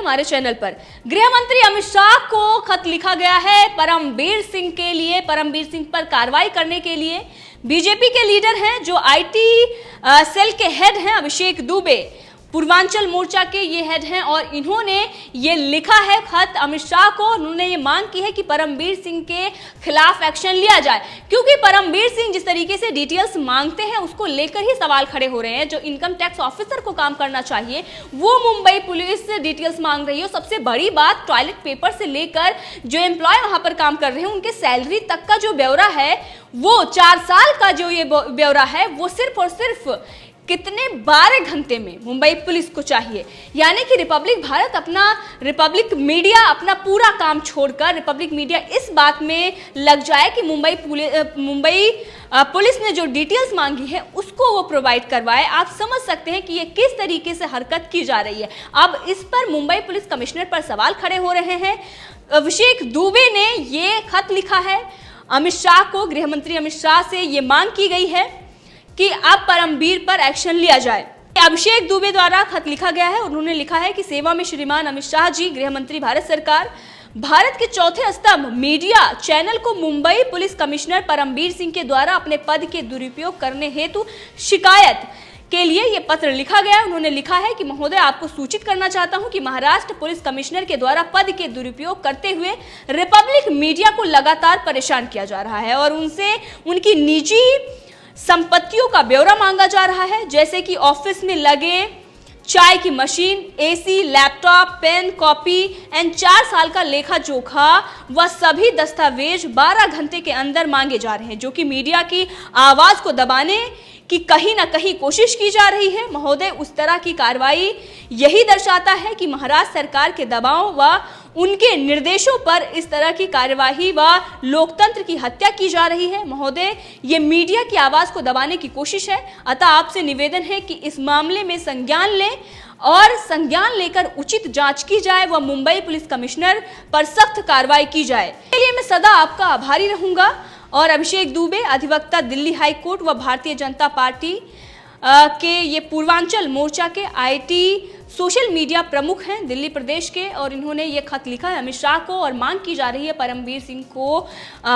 हमारे चैनल पर। गृह मंत्री अमित शाह को खत लिखा गया है परमबीर सिंह के लिए, परमबीर सिंह पर कार्रवाई करने के लिए। बीजेपी के लीडर हैं जो आईटी सेल के हेड हैं अभिषेक दुबे, पूर्वांचल मोर्चा के ये हेड हैं, और इन्होंने ये लिखा है खत अमित शाह को। उन्होंने ये मांग की है कि परमबीर सिंह के खिलाफ एक्शन लिया जाए, क्योंकि परमबीर सिंह जिस तरीके से डिटेल्स मांगते हैं उसको लेकर ही सवाल खड़े हो रहे हैं। जो इनकम टैक्स ऑफिसर को काम करना चाहिए वो मुंबई पुलिस डिटेल्स मांग रही है। सबसे बड़ी बात, टॉयलेट पेपर से लेकर जो एम्प्लॉय वहां पर काम कर रहे हैं उनके सैलरी तक का जो ब्यौरा है, वो 4 साल का जो ये ब्यौरा है वो सिर्फ और सिर्फ कितने 12 घंटे में मुंबई पुलिस को चाहिए। यानी कि रिपब्लिक मीडिया अपना पूरा काम छोड़कर, रिपब्लिक मीडिया इस बात में लग जाए कि मुंबई पुलिस ने जो डिटेल्स मांगी है उसको वो प्रोवाइड करवाए। आप समझ सकते हैं कि ये किस तरीके से हरकत की जा रही है। अब इस पर मुंबई पुलिस कमिश्नर पर सवाल खड़े हो रहे हैं। अभिषेक दुबे ने ये खत लिखा है अमित शाह को, गृह मंत्री अमित शाह से ये मांग की गई है कि अब परमबीर पर एक्शन लिया जाए। अभिषेक दुबे द्वारा खत लिखा गया है। उन्होंने लिखा है कि सेवा में श्रीमान अमित शाह जी, गृह मंत्री भारत सरकार, भारत के चौथे स्तंभ मीडिया चैनल को मुंबई पुलिस कमिश्नर परमबीर सिंह के द्वारा अपने पद के दुरुपयोग करने हेतु शिकायत के लिए ये पत्र लिखा गया। उन्होंने लिखा है कि महोदय, आपको सूचित करना चाहता हूं कि महाराष्ट्र पुलिस कमिश्नर के द्वारा पद के दुरुपयोग करते हुए रिपब्लिक मीडिया को लगातार परेशान किया जा रहा है और उनसे उनकी निजी संपत्तियों का ब्यौरा मांगा जा रहा है, जैसे कि ऑफिस में लगे चाय की machine, AC, laptop, pen, copy and 4 साल का लेखा जोखा व सभी दस्तावेज 12 घंटे के अंदर मांगे जा रहे हैं, जो कि मीडिया की आवाज को दबाने की कहीं ना कहीं कोशिश की जा रही है। महोदय, उस तरह की कार्रवाई यही दर्शाता है कि महाराष्ट्र सरकार के दबाव व उनके निर्देशों पर इस तरह की कार्यवाही व लोकतंत्र की हत्या की जा रही है। महोदय, ये मीडिया की आवाज को दबाने की कोशिश है। अतः आपसे निवेदन है कि इस मामले में संज्ञान लें और संज्ञान लेकर उचित जांच की जाए व मुंबई पुलिस कमिश्नर पर सख्त कार्रवाई की जाए। इसके लिए मैं सदा आपका आभारी रहूंगा। और अभिषेक दुबे, अधिवक्ता, दिल्ली हाई कोर्ट व भारतीय जनता पार्टी के ये पूर्वांचल मोर्चा के आईटी सोशल मीडिया प्रमुख हैं दिल्ली प्रदेश के, और इन्होंने ये खत लिखा है अमित शाह को और मांग की जा रही है परमबीर सिंह को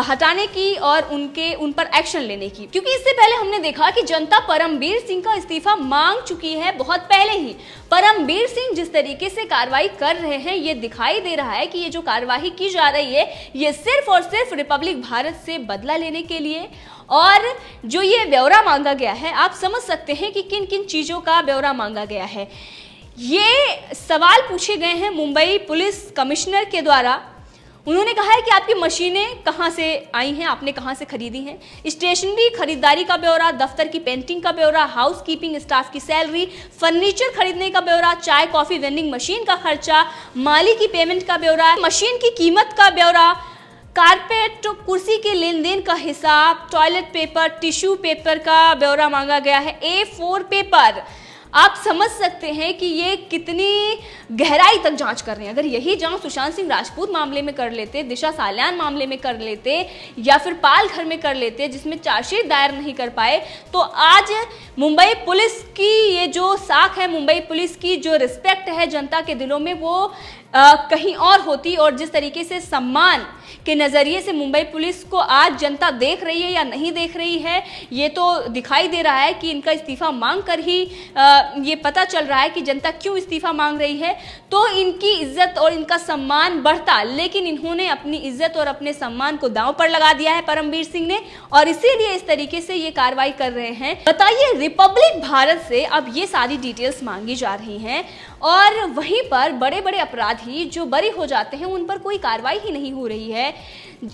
हटाने की और उन पर एक्शन लेने की। क्योंकि इससे पहले हमने देखा कि जनता परमबीर सिंह का इस्तीफा मांग चुकी है बहुत पहले ही। परमबीर सिंह जिस तरीके से कार्रवाई कर रहे हैं, ये दिखाई दे रहा है कि ये जो कार्रवाई की जा रही है ये सिर्फ और सिर्फ रिपब्लिक भारत से बदला लेने के लिए। और जो ये ब्यौरा मांगा गया है, आप समझ सकते हैं कि किन किन चीजों का ब्यौरा मांगा गया है। ये सवाल पूछे गए हैं मुंबई पुलिस कमिश्नर के द्वारा। उन्होंने कहा है कि आपकी मशीनें कहां से आई हैं, आपने कहां से खरीदी हैं, स्टेशनरी खरीदारी का ब्यौरा, दफ्तर की पेंटिंग का ब्यौरा, हाउस कीपिंग स्टाफ की सैलरी, फर्नीचर खरीदने का ब्यौरा, चाय कॉफी वेंडिंग मशीन का खर्चा, माली की पेमेंट का ब्यौरा, मशीन की कीमत का ब्यौरा, कारपेट कुर्सी के लेन देन का हिसाब, टॉयलेट पेपर, टिश्यू पेपर का ब्यौरा मांगा गया है, A4 पेपर। आप समझ सकते हैं कि ये कितनी गहराई तक जांच कर रहे हैं। अगर यही जांच सुशांत सिंह राजपूत मामले में कर लेते, दिशा साल्यान मामले में कर लेते या फिर पाल घर में कर लेते जिसमें चार्जशीट दायर नहीं कर पाए, तो आज मुंबई पुलिस की ये जो साख है, मुंबई पुलिस की जो रिस्पेक्ट है जनता के दिलों में, वो कहीं और होती। और जिस तरीके से सम्मान के नज़रिए से मुंबई पुलिस को आज जनता देख रही है या नहीं देख रही है, ये तो दिखाई दे रहा है कि इनका इस्तीफा मांग कर ही ये पता चल रहा है कि जनता क्यों इस्तीफा मांग रही है। तो इनकी इज्जत और इनका सम्मान बढ़ता, लेकिन इन्होंने अपनी इज्जत और अपने सम्मान को दांव पर लगा दिया है परमबीर सिंह ने, और इसीलिए इस तरीके से ये कार्रवाई कर रहे हैं। बताइए, रिपब्लिक भारत से अब ये सारी डिटेल्स मांगी जा रही हैं और वहीं पर बड़े बड़े अपराधी जो बरी हो जाते हैं उन पर कोई कार्रवाई ही नहीं हो रही है।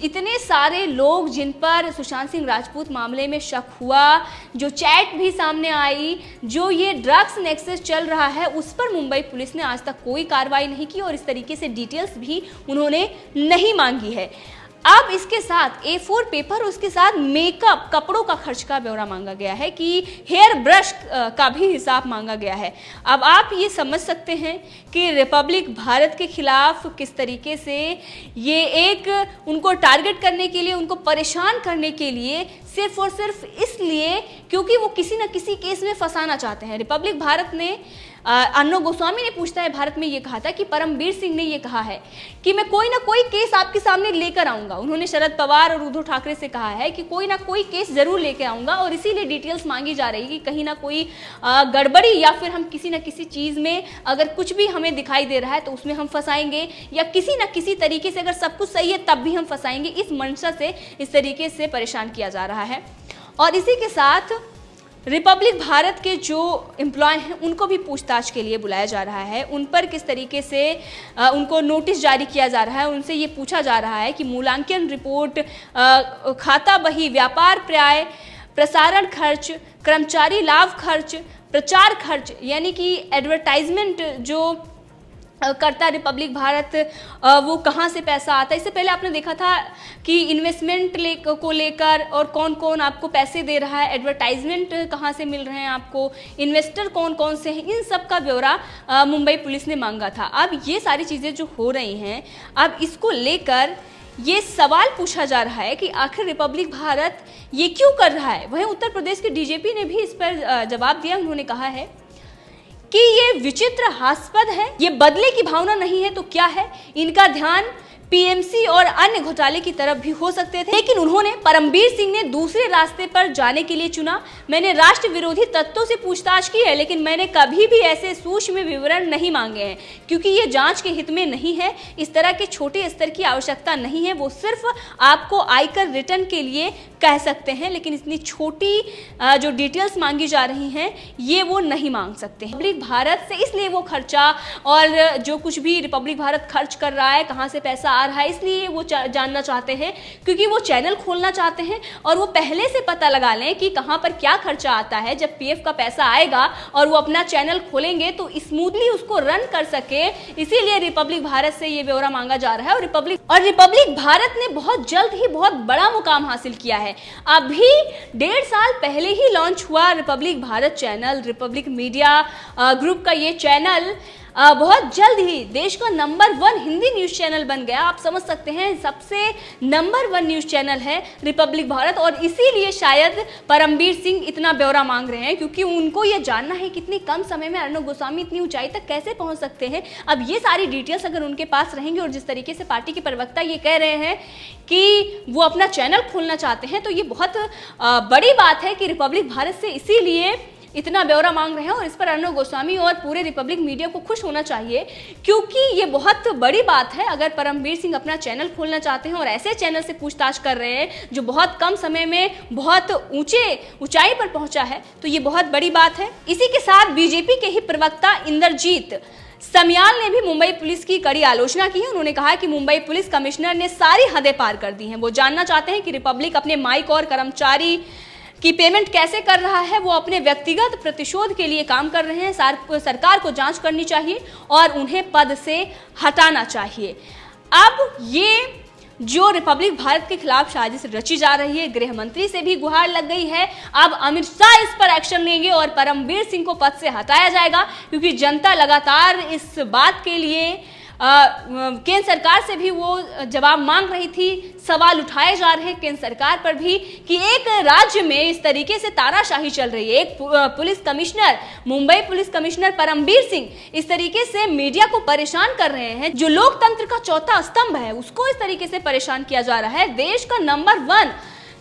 इतने सारे लोग जिन पर सुशांत सिंह राजपूत मामले में शक हुआ, जो चैट भी सामने आई, जो ये ड्रग्स नेक्सस चल रहा है, उस पर मुंबई पुलिस ने आज तक कोई कार्रवाई नहीं की और इस तरीके से डिटेल्स भी उन्होंने नहीं मांगी है। अब इसके साथ A4 पेपर, उसके साथ मेकअप, कपड़ों का खर्च का ब्यौरा मांगा गया है कि हेयर ब्रश का भी हिसाब मांगा गया है। अब आप ये समझ सकते हैं कि रिपब्लिक भारत के खिलाफ किस तरीके से ये एक उनको टारगेट करने के लिए, उनको परेशान करने के लिए, सिर्फ और सिर्फ इसलिए क्योंकि वो किसी न किसी केस में फंसाना चाहते हैं। रिपब्लिक भारत ने अर्णब गोस्वामी ने पूछता है भारत में ये कहा था कि परमबीर सिंह ने ये कहा है कि मैं कोई ना कोई केस आपके सामने लेकर आऊंगा। उन्होंने शरद पवार और उद्धव ठाकरे से कहा है कि कोई ना कोई केस जरूर लेकर आऊंगा और इसीलिए डिटेल्स मांगी जा रही है कि कहीं ना कोई गड़बड़ी या फिर हम किसी ना किसी चीज में अगर कुछ भी हमें दिखाई दे रहा है तो उसमें हम फंसाएंगे, या किसी ना किसी तरीके से अगर सब कुछ सही है तब भी हम फंसाएंगे। इस मंशा से इस तरीके से परेशान किया जा रहा है। और इसी के साथ रिपब्लिक भारत के जो एम्प्लॉय हैं उनको भी पूछताछ के लिए बुलाया जा रहा है। उन पर किस तरीके से उनको नोटिस जारी किया जा रहा है, उनसे ये पूछा जा रहा है कि मूल्यांकन रिपोर्ट, खाता बही, व्यापार प्राय, प्रसारण खर्च, कर्मचारी लाभ खर्च, प्रचार खर्च, यानी कि एडवर्टाइजमेंट जो करता रिपब्लिक भारत, वो कहाँ से पैसा आता है। इससे पहले आपने देखा था कि इन्वेस्टमेंट को लेकर और कौन कौन आपको पैसे दे रहा है, एडवर्टाइजमेंट कहाँ से मिल रहे हैं आपको, इन्वेस्टर कौन कौन से हैं, इन सब का ब्यौरा मुंबई पुलिस ने मांगा था। अब ये सारी चीज़ें जो हो रही हैं, अब इसको लेकर ये सवाल पूछा जा रहा है कि आखिर रिपब्लिक भारत ये क्यों कर रहा है। वहीं उत्तर प्रदेश के डीजीपी ने भी इस पर जवाब दिया। उन्होंने कहा है कि ये विचित्र हास्यास्पद है, ये बदले की भावना नहीं है तो क्या है। इनका ध्यान पीएमसी और अन्य घोटाले की तरफ भी हो सकते थे, लेकिन उन्होंने परमबीर सिंह ने दूसरे रास्ते पर जाने के लिए चुना। मैंने राष्ट्र विरोधी तत्वों से पूछताछ की है, लेकिन मैंने कभी भी ऐसे सूक्ष्म विवरण नहीं मांगे हैं, क्योंकि ये जांच के हित में नहीं है। इस तरह के छोटे स्तर की आवश्यकता नहीं है। वो सिर्फ आपको आयकर रिटर्न के लिए कह सकते हैं, लेकिन इतनी छोटी जो डिटेल्स मांगी जा रही हैं ये वो नहीं मांग सकते। रिपब्लिक भारत से इसलिए वो खर्चा और जो कुछ भी रिपब्लिक भारत खर्च कर रहा है, कहाँ से पैसा आ रहा है, इसलिए वो जानना चाहते हैं, क्योंकि वो चैनल खोलना चाहते हैं और वो पहले से पता लगा लें कि कहाँ पर क्या खर्चा आता है। जब पीएफ का पैसा आएगा और वो अपना चैनल खोलेंगे तो स्मूथली उसको रन कर सके, इसीलिए रिपब्लिक भारत से ये ब्यौरा मांगा जा रहा है। और रिपब्लिक भारत ने बहुत जल्द ही बहुत बड़ा मुकाम हासिल किया है। अभी 1.5 साल पहले ही लॉन्च हुआ Republic Bharat channel, Republic media group का ये चैनल बहुत जल्द ही देश का नंबर 1 हिंदी न्यूज़ चैनल बन गया। आप समझ सकते हैं सबसे नंबर 1 न्यूज़ चैनल है रिपब्लिक भारत, और इसीलिए शायद परमबीर सिंह इतना ब्यौरा मांग रहे हैं, क्योंकि उनको ये जानना है कितनी कम समय में अर्णब गोस्वामी इतनी ऊंचाई तक कैसे पहुंच सकते हैं। अब ये सारी डिटेल्स अगर उनके पास रहेंगी और जिस तरीके से पार्टी के प्रवक्ता ये कह रहे हैं कि वो अपना चैनल खोलना चाहते हैं, तो ये बहुत बड़ी बात है कि रिपब्लिक भारत से इसीलिए इतना ब्यौरा मांग रहे हैं। और इस पर अर्णब गोस्वामी और पूरे रिपब्लिक मीडिया को खुश होना चाहिए, क्योंकि ये बहुत बड़ी बात है। अगर परमबीर सिंह अपना चैनल खोलना चाहते हैं और ऐसे चैनल से पूछताछ कर रहे हैं जो बहुत कम समय में बहुत ऊंचाई पर पहुंचा है, तो ये बहुत बड़ी बात है। इसी के साथ बीजेपी के ही प्रवक्ता इंद्रजीत समियाल ने भी मुंबई पुलिस की कड़ी आलोचना की है। उन्होंने कहा कि मुंबई पुलिस कमिश्नर ने सारी हदें पार कर दी हैं। वो जानना चाहते हैं कि रिपब्लिक अपने माइक और कर्मचारी की पेमेंट कैसे कर रहा है। वो अपने व्यक्तिगत प्रतिशोध के लिए काम कर रहे हैं। सरकार को जांच करनी चाहिए और उन्हें पद से हटाना चाहिए। अब ये जो रिपब्लिक भारत के खिलाफ साजिश रची जा रही है, गृह मंत्री से भी गुहार लग गई है। अब अमित शाह इस पर एक्शन लेंगे और परमबीर सिंह को पद से हटाया जाएगा, क्योंकि जनता लगातार इस बात के लिए केंद्र सरकार से भी वो जवाब मांग रही थी। सवाल उठाए जा रहे हैं केंद्र सरकार पर भी कि एक राज्य में इस तरीके से तानाशाही चल रही है। एक police commissioner, Mumbai police commissioner Parambir Singh इस तरीके से मीडिया को परेशान कर रहे हैं। जो लोकतंत्र का चौथा स्तंभ है उसको इस तरीके से परेशान किया जा रहा है। देश का नंबर 1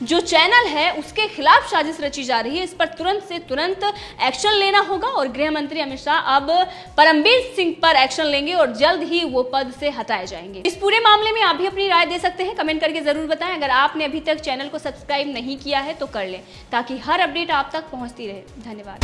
जो चैनल है उसके खिलाफ साजिश रची जा रही है। इस पर तुरंत से तुरंत एक्शन लेना होगा और गृह मंत्री अमित शाह अब परमबीर सिंह पर एक्शन लेंगे और जल्द ही वो पद से हटाए जाएंगे। इस पूरे मामले में आप भी अपनी राय दे सकते हैं, कमेंट करके जरूर बताएं। अगर आपने अभी तक चैनल को सब्सक्राइब नहीं किया है तो कर लें, ताकि हर अपडेट आप तक पहुंचती रहे। धन्यवाद।